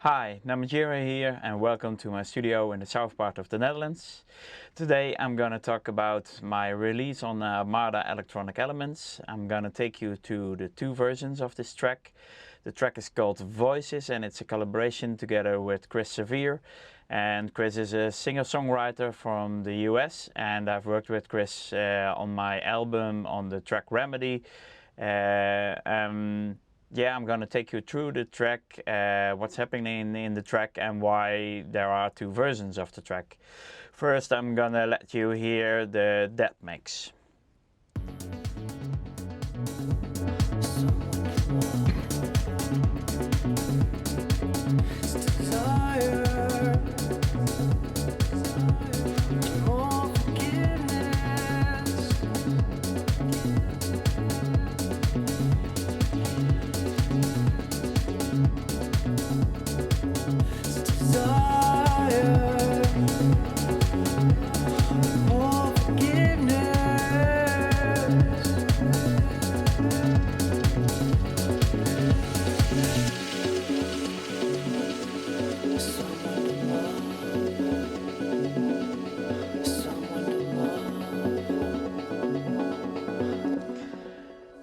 Hi, Namatjira here and welcome to my studio in the south part of the Netherlands. Today I'm going to talk about my release on Armada Electronic Elements. I'm going to take you to the two versions of this track. The track is called Voices and it's a collaboration together with Chris Severe. And Chris is a singer-songwriter from the US, and I've worked with Chris on my album on the track Remedy. Yeah, I'm gonna take you through the track, what's happening in the track and why there are two versions of the track. First, I'm gonna let you hear the dead mix.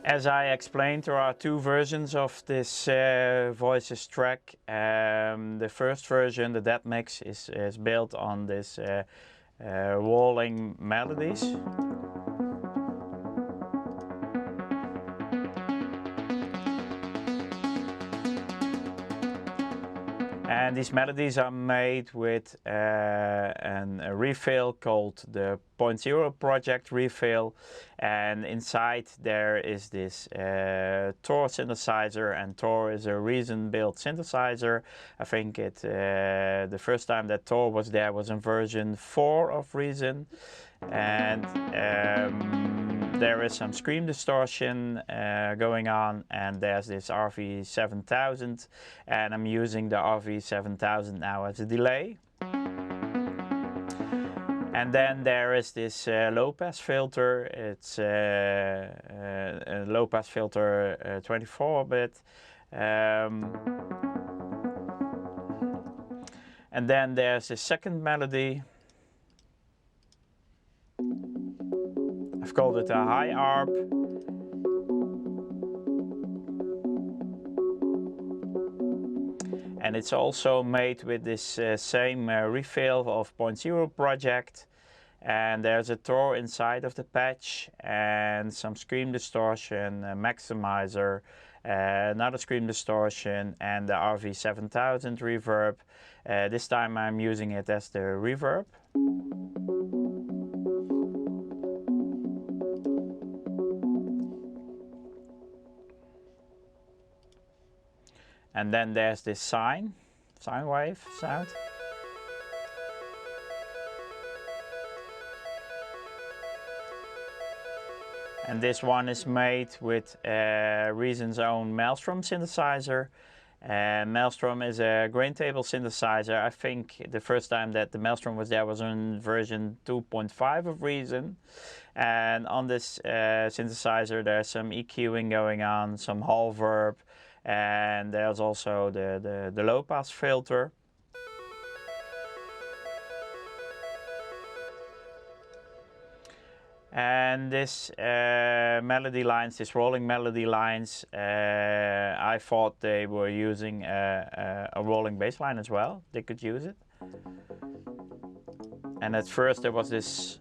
As I explained, there are two versions of this Voices track. The first version, the dead mix, is built on this walling melodies. And these melodies are made with a refill called the 0.0 project refill, and inside there is this Tor synthesizer, and Tor is a Reason built synthesizer. I think the first time that Tor was there was in version 4 of Reason, and there is some scream distortion going on, and there's this RV7000, and I'm using the RV7000 now as a delay. And then there is this low pass filter. It's a low pass filter 24-bit. And then there's a second melody. I've called it a high arp. And it's also made with this same refill of 0.0 project. And there's a Tor inside of the patch and some scream distortion, a maximizer, another scream distortion, and the RV7000 reverb. This time I'm using it as the reverb. And then there's this sine wave sound. And this one is made with Reason's own Maelstrom synthesizer. Maelstrom is a grain table synthesizer. I think the first time that the Maelstrom was there was in version 2.5 of Reason. And on this synthesizer there's some EQing going on, some hall verb, and there's also the low pass filter. And this melody lines, this rolling melody lines, I thought they were using a rolling bass line as well. They could use it. And at first there was this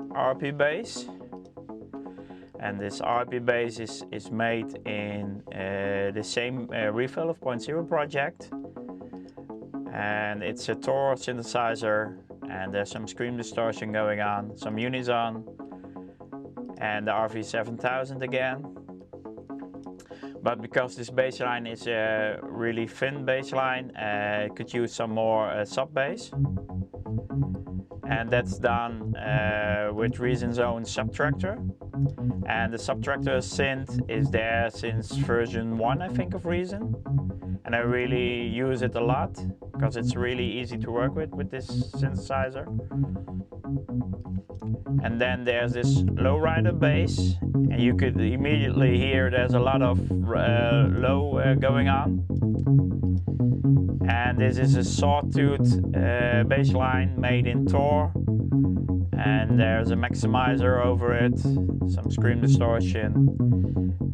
RP bass. And this RP bass is made in the same refill of 0.0 project. And it's a Tor synthesizer, and there's some scream distortion going on, some unison, and the RV7000 again. But because this bass line is a really thin bass line, it could use some more sub bass. And that's done with Reason's own Subtractor. And the Subtractor synth is there since version 1, I think, of Reason. And I really use it a lot because it's really easy to work with this synthesizer. And then there's this lowrider bass, and you could immediately hear there's a lot of low going on. And this is a sawtooth bass line made in Tor, and there's a maximizer over it, some scream distortion,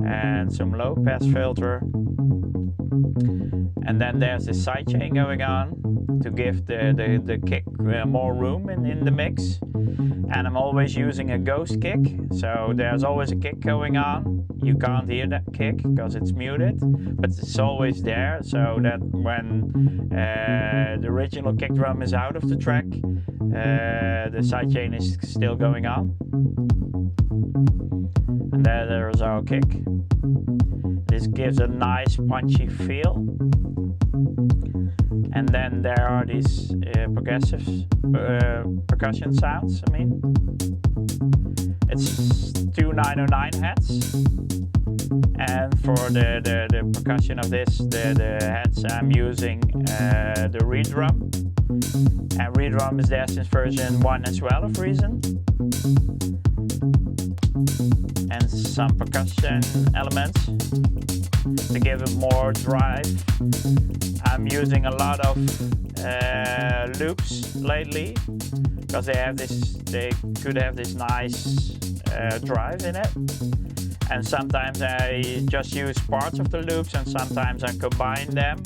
and some low pass filter. And then there's this sidechain going on to give the kick more room in the mix. And I'm always using a ghost kick, so there's always a kick going on. You can't hear that kick because it's muted, but it's always there, so that when the original kick drum is out of the track, the sidechain is still going on. And there's our kick. This gives a nice punchy feel. And then there are these progressive percussion sounds. I mean, it's two 909 heads, and for the percussion of this, the heads I'm using the redrum, and redrum is there since version 1 as well of Reason. And some percussion elements to give it more drive. I'm using a lot of loops lately because they could have this nice drive in it. And sometimes I just use parts of the loops, and sometimes I combine them.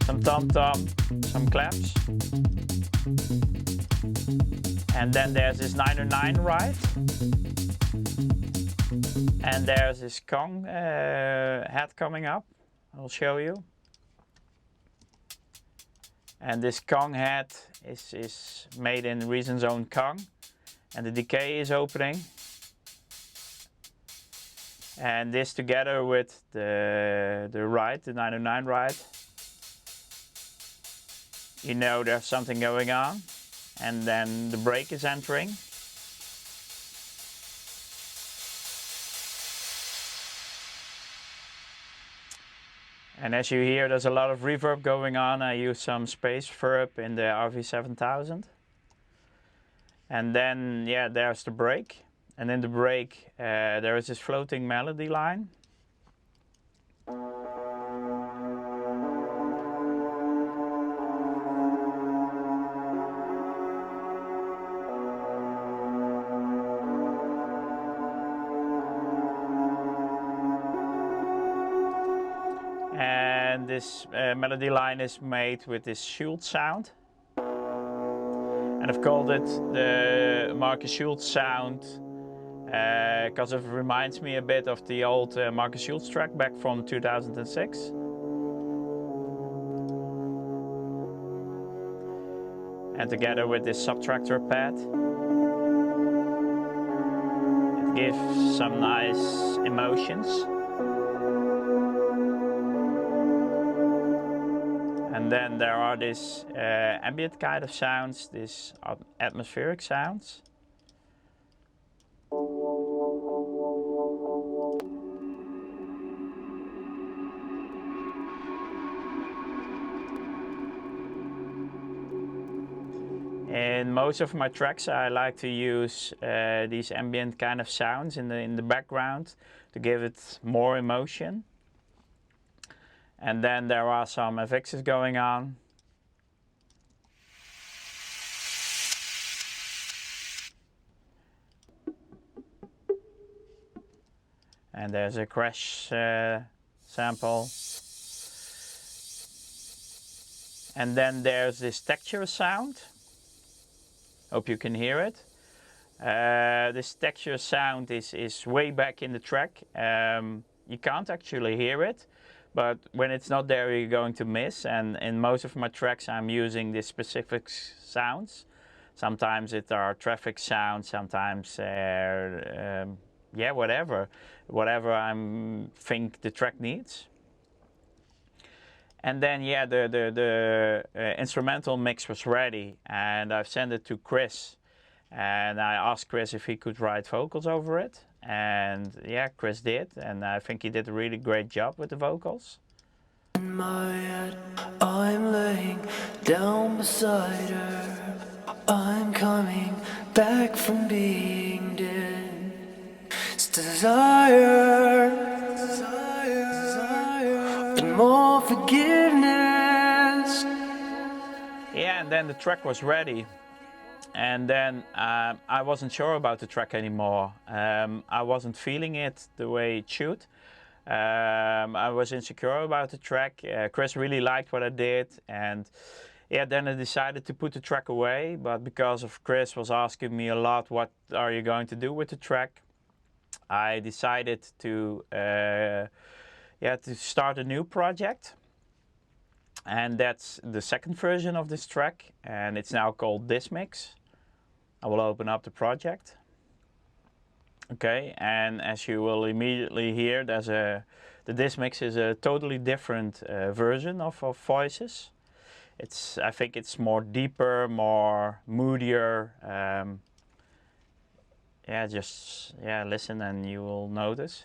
Some tom-tom, some claps. And then there's this 909 ride. And there's this Kong head coming up. I'll show you. And this Kong head is made in Reason's own Kong. And the decay is opening. And this together with the ride, the 909 ride, you know there's something going on. And then the break is entering. And as you hear, there's a lot of reverb going on. I use some space verb in the RV7000. And then, yeah, there's the break. And in the break, there is this floating melody line. And this melody line is made with this Schultz sound. And I've called it the Marcus Schultz sound because it reminds me a bit of the old Marcus Schultz track back from 2006. And together with this subtractor pad, it gives some nice emotions. And then there are these ambient kind of sounds, these atmospheric sounds. In most of my tracks I like to use these ambient kind of sounds in the background to give it more emotion. And then there are some effects going on. And there's a crash sample. And then there's this texture sound. Hope you can hear it. This texture sound is way back in the track. You can't actually hear it. But when it's not there, you're going to miss. And in most of my tracks, I'm using these specific sounds. Sometimes it are traffic sounds, sometimes, yeah, whatever I think the track needs. And then, yeah, the instrumental mix was ready, and I've sent it to Chris. And I asked Chris if he could write vocals over it. And yeah, Chris did, and I think he did a really great job with the vocals. In my head, I'm laying down beside her. I'm coming back from being dead. It's desire. more forgiveness. Yeah, and then the track was ready. And then I wasn't sure about the track anymore. I wasn't feeling it the way it should. I was insecure about the track. Chris really liked what I did, and yeah, then I decided to put the track away. But because of Chris was asking me a lot, what are you going to do with the track? I decided to to start a new project. And that's the second version of this track, and it's now called This Mix. I will open up the project. Okay, and as you will immediately hear, the This Mix is a totally different version of Voices. I think it's more deeper, more moodier. Just listen and you will notice.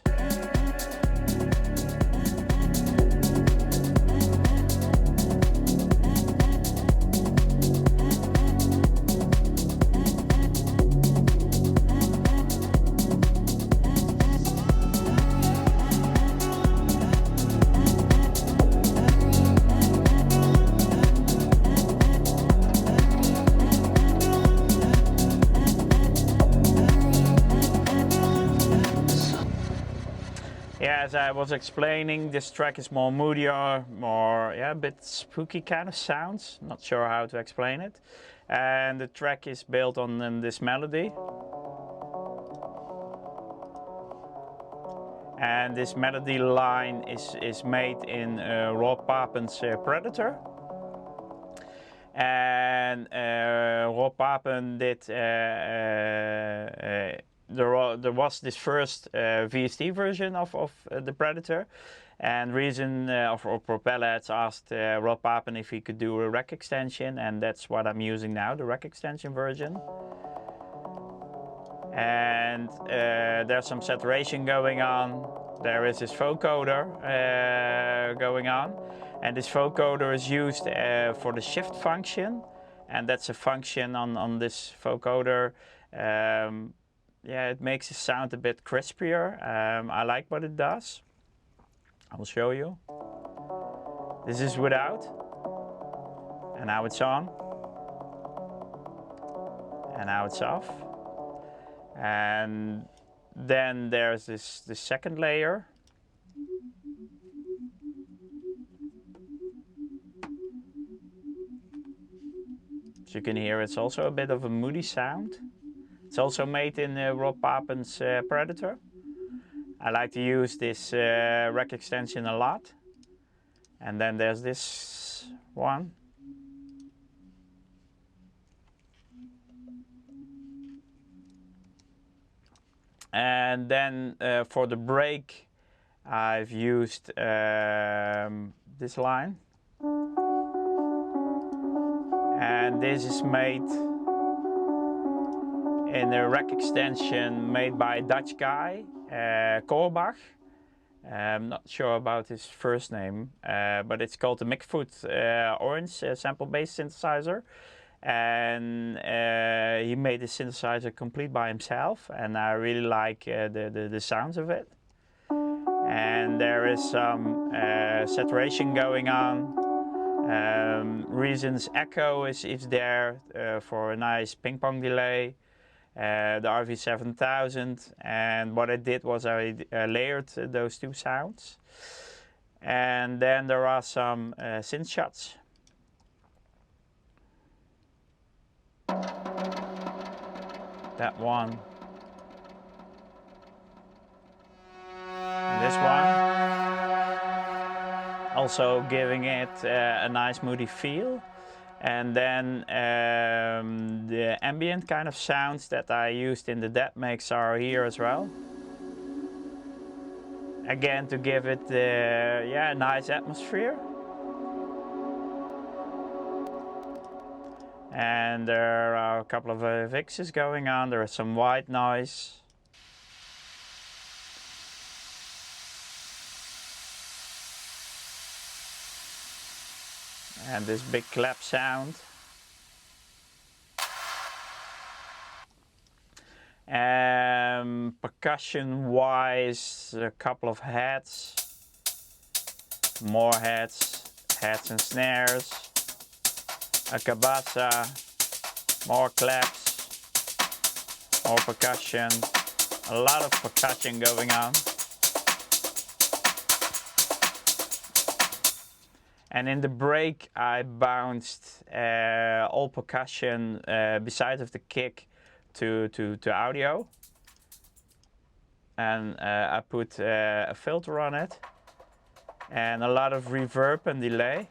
Yeah, as I was explaining, this track is more moodier, more a bit spooky kind of sounds. Not sure how to explain it. And the track is built on this melody. And this melody line is made in Rob Papen's Predator. And Rob Papen did there was this first VST version of the Predator, and Reason or Propelheads asked Rob Papen if he could do a rack extension, and that's what I'm using now, the rack extension version. And there's some saturation going on. There is this vocoder going on, and this vocoder is used for the shift function, and that's a function on this vocoder. It makes it sound a bit crispier. I like what it does. I will show you. This is without, and now it's on, and now it's off. And then there's this second layer. As you can hear, it's also a bit of a moody sound. It's also made in Rob Papen's Predator. I like to use this rack extension a lot. And then there's this one. And then for the break, I've used this line. And this is made in a rack extension made by a Dutch guy, Korbach. I'm not sure about his first name, but it's called the Micfoot Orange sample-based synthesizer. And he made the synthesizer complete by himself, and I really like the sounds of it. And there is some saturation going on. Reason's echo is there for a nice ping pong delay. The RV7000, and what I did was I layered those two sounds. And then there are some synth shots. That one. And this one. Also giving it a nice moody feel. And then the ambient kind of sounds that I used in the Dead Mix are here as well. Again, to give it a nice atmosphere. And there are a couple of fixes going on. There is some white noise. And this big clap sound. Percussion wise, a couple of heads. more heads and snares, a cabasa, more claps, more percussion, a lot of percussion going on. And in the break I bounced all percussion besides of the kick to audio. And I put a filter on it and a lot of reverb and delay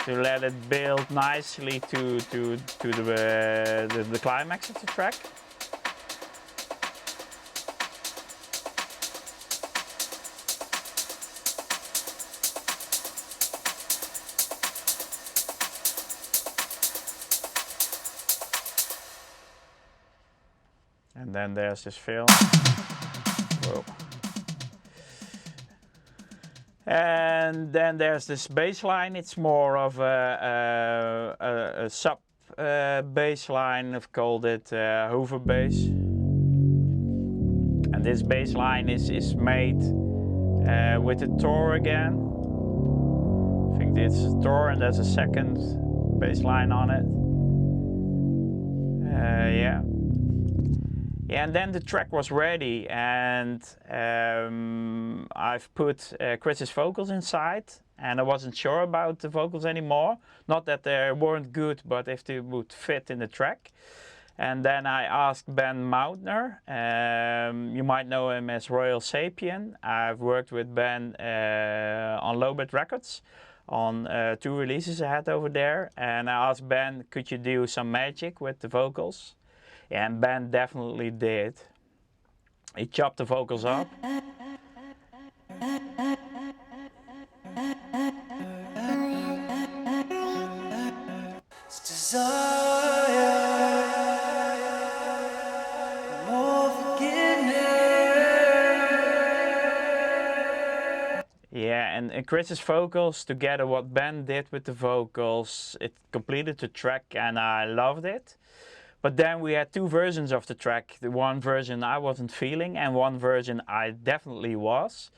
to let it build nicely to the climax of the track. And then there's this fill. Whoa. And then there's this bass line. It's more of a sub bass line. I've called it Hoover bass. And this bass line is made with a Tor again. I think it's a Tor and there's a second bass line on it. Yeah. Yeah, and then the track was ready, and I've put Chris's vocals inside, and I wasn't sure about the vocals anymore. Not that they weren't good, but if they would fit in the track. And then I asked Ben Mautner. You might know him as Royal Sapien. I've worked with Ben on Lowbit Records on 2 releases I had over there, and I asked Ben, could you do some magic with the vocals? And Ben definitely did. He chopped the vocals up. Yeah, and Chris's vocals together what Ben did with the vocals, it completed the track and I loved it. But then we had 2 versions of the track. The one version I wasn't feeling and one version I definitely was.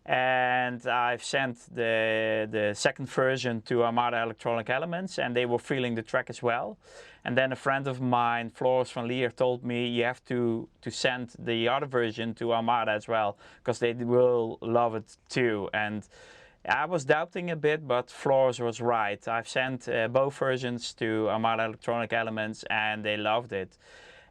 And I've sent the second version to Armada Electronic Elements and they were feeling the track as well. And then a friend of mine, Floris van Lier, told me you have to send the other version to Armada as well, because they will love it too. And I was doubting a bit, but Floris was right. I've sent both versions to Armada Electronic Elements and they loved it.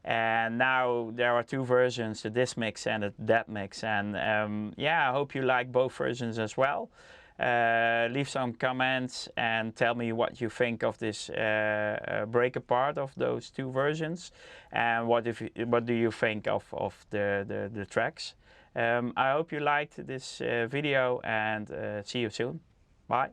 And now there are 2 versions, the this mix and the that mix. And yeah, I hope you like both versions as well. Leave some comments and tell me what you think of this break apart of those 2 versions. And what do you think of the tracks. I hope you liked this video and see you soon. Bye.